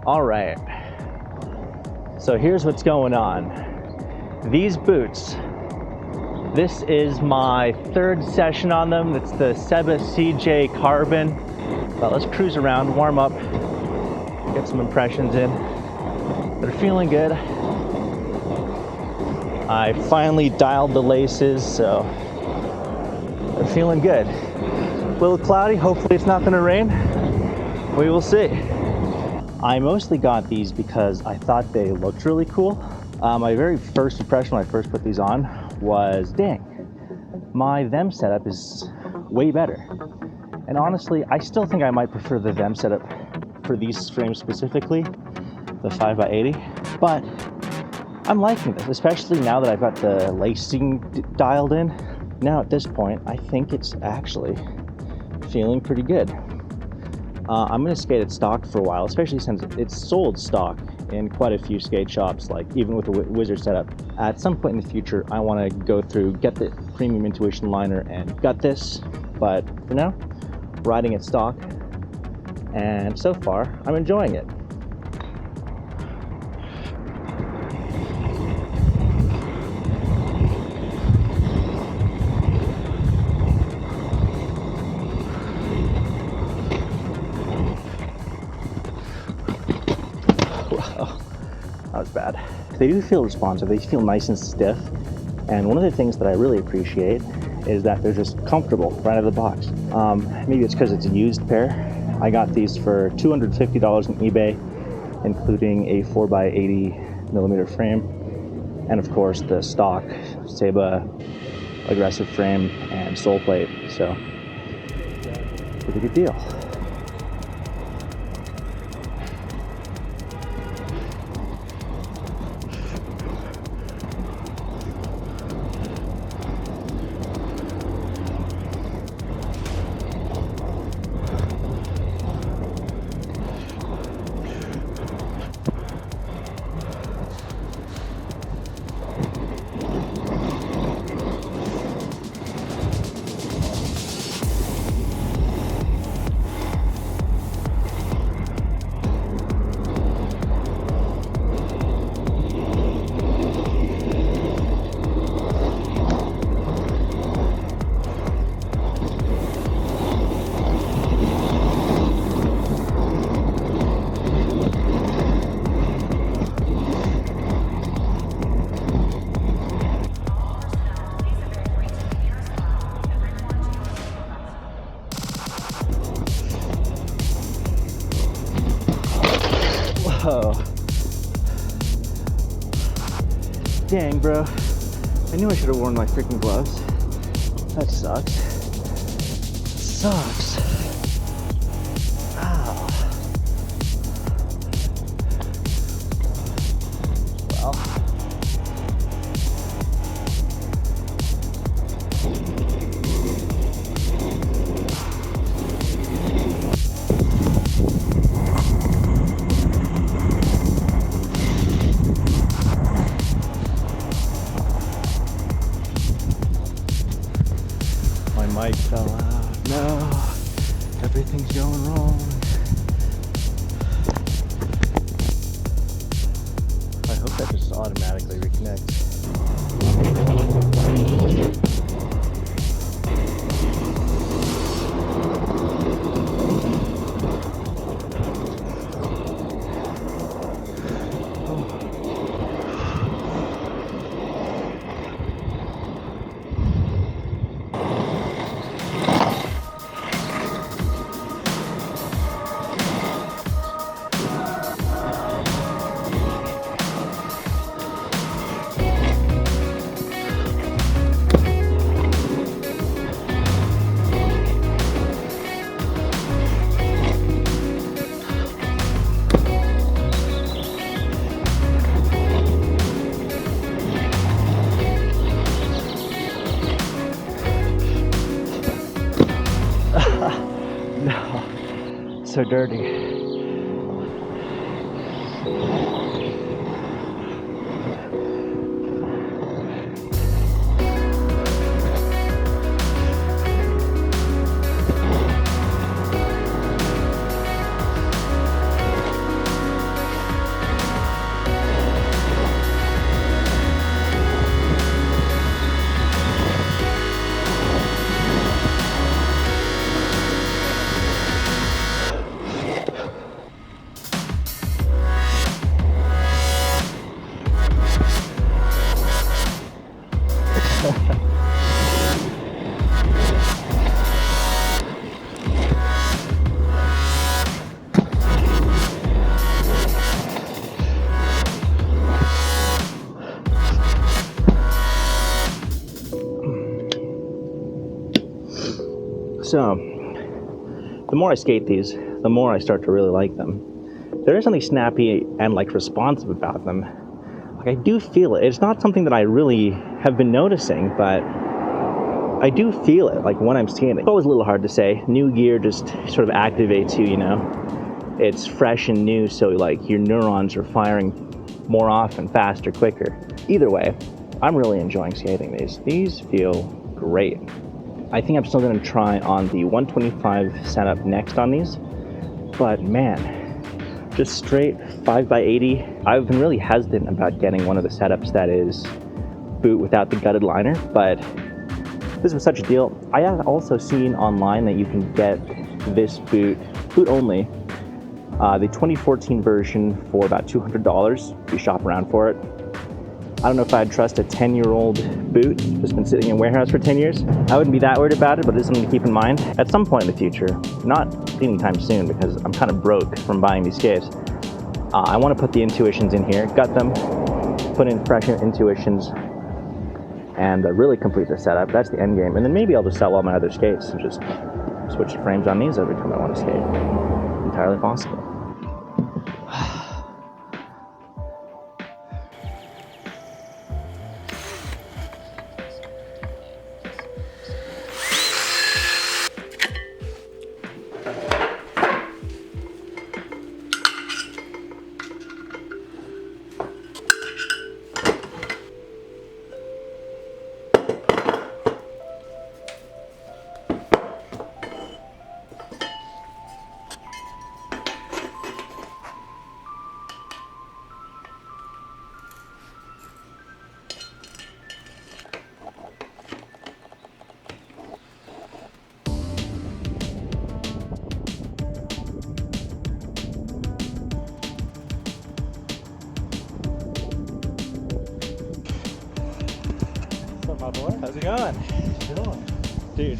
All right, so here's what's going on. These boots, this is my third session on them. It's the Seba CJ Carbon. But let's cruise around, warm up, get some impressions in. They're feeling good. I finally dialed the laces, so they're feeling good. A little cloudy, hopefully it's not gonna rain. We will see. I mostly got these because I thought they looked really cool. My very first impression when I first put these on was, dang, my them setup is way better. And honestly, I still think I might prefer the them setup for these frames specifically, the 5x80, but I'm liking this, especially now that I've got the lacing dialed in. Now at this point, I think it's actually feeling pretty good. I'm gonna skate it stock for a while, especially since it's sold stock in quite a few skate shops, like even with the Wizard setup. At some point in the future, I wanna go through, get the premium Intuition liner and gut this, but for now, riding it stock, and so far, I'm enjoying it. Wow, that was bad. They do feel responsive, they feel nice and stiff, and one of the things that I really appreciate is that they're just comfortable right out of the box. Maybe it's because it's a used pair. I got these for $250 on eBay, including a 4x80mm frame, and of course the stock Seba aggressive frame and sole plate, so pretty good deal. Whoa. Dang, bro. I knew I should have worn my freaking gloves. That sucks. Sucks. Ow. Well. Mic fell out. No, everything's going wrong. I hope that just automatically reconnects. No, so dirty. So, the more I skate these, the more I start to really like them. There is something snappy and like responsive about them. Like I do feel it. It's not something that I really have been noticing, but I do feel it like when I'm skating. It's always a little hard to say. New gear just sort of activates you, you know. It's fresh and new, so like your neurons are firing more often, faster, quicker. Either way, I'm really enjoying skating these. These feel great. I think I'm still going to try on the 125 setup next on these, but man, just straight 5x80. I've been really hesitant about getting one of the setups that is boot without the gutted liner, but this was such a deal. I have also seen online that you can get this boot only, the 2014 version for about $200 if you shop around for it. I don't know if I'd trust a 10-year-old boot that's been sitting in a warehouse for 10 years. I wouldn't be that worried about it, but it's something to keep in mind. At some point in the future, not anytime soon because I'm kind of broke from buying these skates, I want to put the Intuitions in here, gut them, put in fresh Intuitions, and really complete the setup. That's the end game. And then maybe I'll just sell all my other skates and just switch the frames on these every time I want to skate. Entirely possible. What's up, my boy? How's it going? Dude.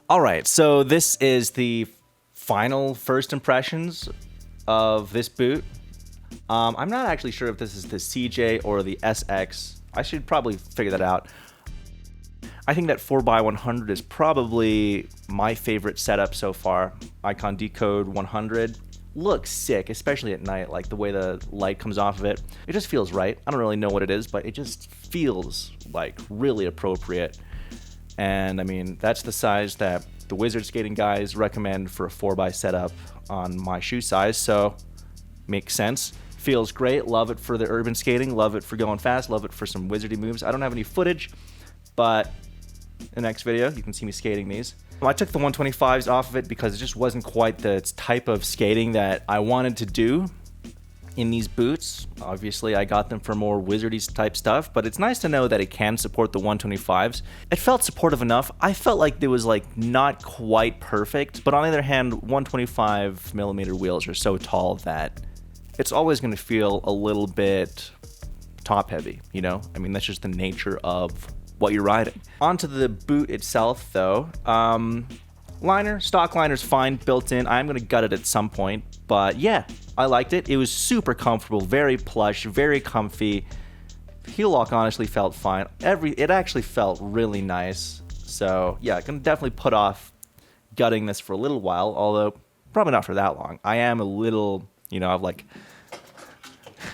All right, so this is the final first impressions of this boot. I'm not actually sure if this is the CJ or the SX. I should probably figure that out. I think that 4x100 is probably my favorite setup so far. Icon Decode 100 looks sick, especially at night, like the way the light comes off of it. It just feels right. I don't really know what it is, but it just feels like really appropriate. And I mean, that's the size that the wizard skating guys recommend for a 4x setup on my shoe size, so makes sense. Feels great. Love it for the urban skating. Love it for going fast. Love it for some wizardy moves. I don't have any footage, but in the next video, you can see me skating these. I took the 125s off of it because it just wasn't quite the type of skating that I wanted to do in these boots. Obviously, I got them for more wizardy type stuff, but it's nice to know that it can support the 125s. It felt supportive enough. I felt like it was like not quite perfect, but on the other hand, 125 millimeter wheels are so tall that it's always going to feel a little bit top heavy, you know? I mean, that's just the nature of what you're riding. Onto the boot itself though. Liner, stock liner's fine, built in. I'm gonna gut it at some point, but yeah, I liked it. It was super comfortable, very plush, very comfy. Heel lock honestly felt fine. It actually felt really nice. So yeah, I can definitely put off gutting this for a little while, although probably not for that long. I am a little, you know, I've like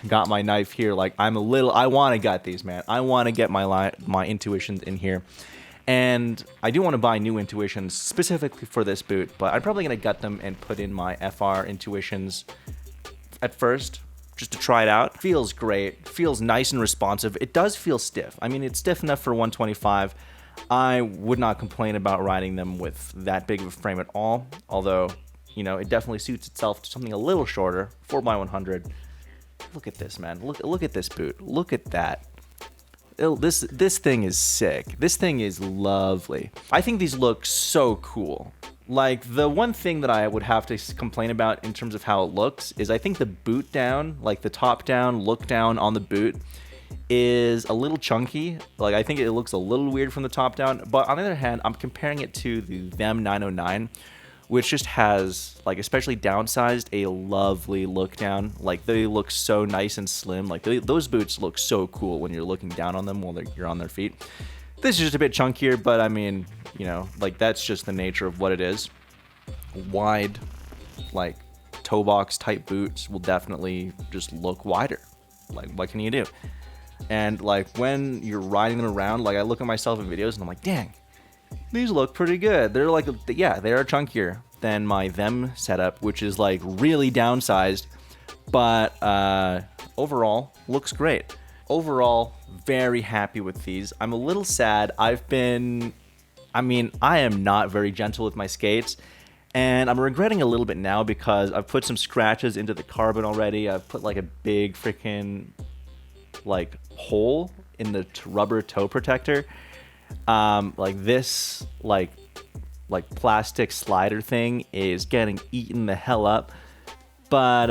got my knife here. Like I want to gut these, man. I want to get my intuitions in here. And I do want to buy new intuitions specifically for this boot, but I'm probably going to gut them and put in my FR intuitions at first, just to try it out. Feels great. Feels nice and responsive. It does feel stiff. I mean, it's stiff enough for 125. I would not complain about riding them with that big of a frame at all, although, you know, it definitely suits itself to something a little shorter, 4x100. Look at this, man. Look at this boot. Look at that. This thing is sick. This thing is lovely. I think these look so cool. Like, the one thing that I would have to complain about in terms of how it looks is I think the boot down, like the top down, look down on the boot is a little chunky. Like, I think it looks a little weird from the top down. But on the other hand, I'm comparing it to the Them 909, which just has, like, especially downsized, a lovely look down. Like, they look so nice and slim. Like, those boots look so cool when you're looking down on them while you're on their feet. This is just a bit chunkier, but I mean, you know, like, that's just the nature of what it is. Wide, like, toe box type boots will definitely just look wider. Like, what can you do? And, like, when you're riding them around, like, I look at myself in videos and I'm like, dang, these look pretty good. They're like, yeah, they are chunkier than my Them setup, which is like really downsized, but overall looks great. Overall, very happy with these. I'm a little sad. I am not very gentle with my skates, and I'm regretting a little bit now because I've put some scratches into the carbon already. I've put like a big freaking like hole in the rubber toe protector. Like this like plastic slider thing is getting eaten the hell up, but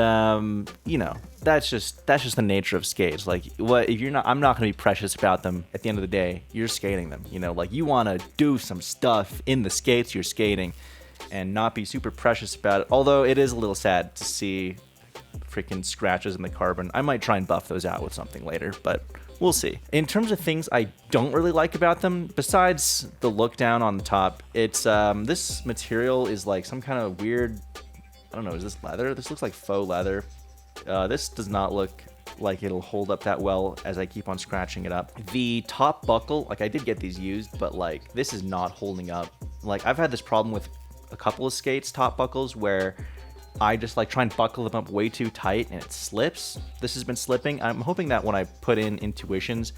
you know, that's just the nature of skates. Like, what if I'm not gonna be precious about them. At the end of the day, you're skating them, you know, like you want to do some stuff in the skates you're skating and not be super precious about it. Although it is a little sad to see freaking scratches in the carbon. I might try and buff those out with something later, but we'll see. In terms of things I don't really like about them, besides the look down on the top, it's this material is like some kind of weird, I don't know, is this leather? This looks like faux leather. This does not look like it'll hold up that well as I keep on scratching it up. The top buckle, like I did get these used, but like this is not holding up. Like I've had this problem with a couple of skates, top buckles, where I just like try and buckle them up way too tight and it slips. This has been slipping. I'm hoping that when I put in intuitions,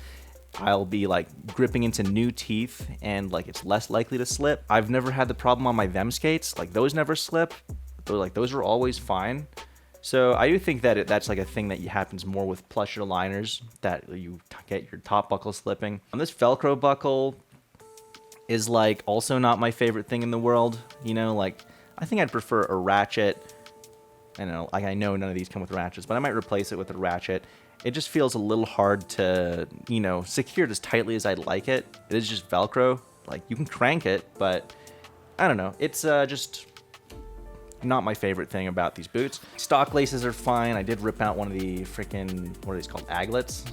I'll be like gripping into new teeth and like it's less likely to slip. I've never had the problem on my Them skates. Like those never slip. Those are always fine. So I do think that that's like a thing that happens more with plusher liners, that you get your top buckle slipping. On this Velcro buckle is like also not my favorite thing in the world. You know, like I think I'd prefer a ratchet. I know, like I know none of these come with ratchets, but I might replace it with a ratchet. It just feels a little hard to, you know, secure it as tightly as I'd like it. It is just Velcro. Like you can crank it, but I don't know. It's just not my favorite thing about these boots. Stock laces are fine. I did rip out one of the freaking, what are these called? Aglets?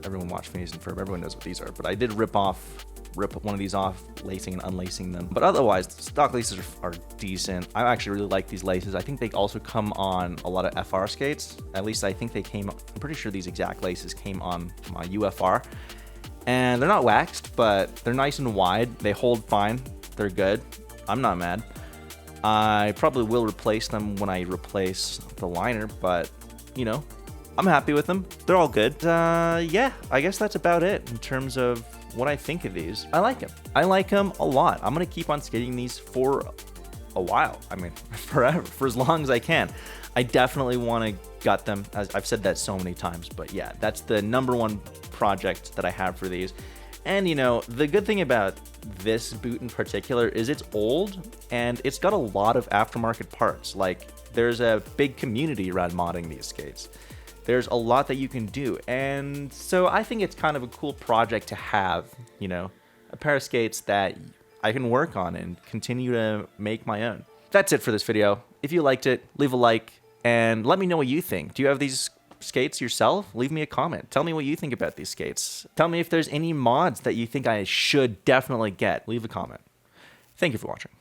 Everyone watched Phineas and Ferb. Everyone knows what these are. But I did rip one of these off, lacing and unlacing them. But otherwise, stock laces are decent. I actually really like these laces. I think they also come on a lot of FR skates. At least I think they came, I'm pretty sure these exact laces came on my UFR. And they're not waxed, but they're nice and wide. They hold fine. They're good. I'm not mad. I probably will replace them when I replace the liner, but, you know, I'm happy with them. They're all good. Yeah, I guess that's about it in terms of what I think of these. I like them. I like them a lot. I'm going to keep on skating these for a while. I mean, forever, for as long as I can. I definitely want to gut them. As I've said that so many times, but yeah, that's the #1 project that I have for these. And, you know, the good thing about this boot in particular is it's old and it's got a lot of aftermarket parts. Like, there's a big community around modding these skates. There's a lot that you can do. And so I think it's kind of a cool project to have, you know, a pair of skates that I can work on and continue to make my own. That's it for this video. If you liked it, leave a like and let me know what you think. Do you have these skates yourself? Leave me a comment. Tell me what you think about these skates. Tell me if there's any mods that you think I should definitely get. Leave a comment. Thank you for watching.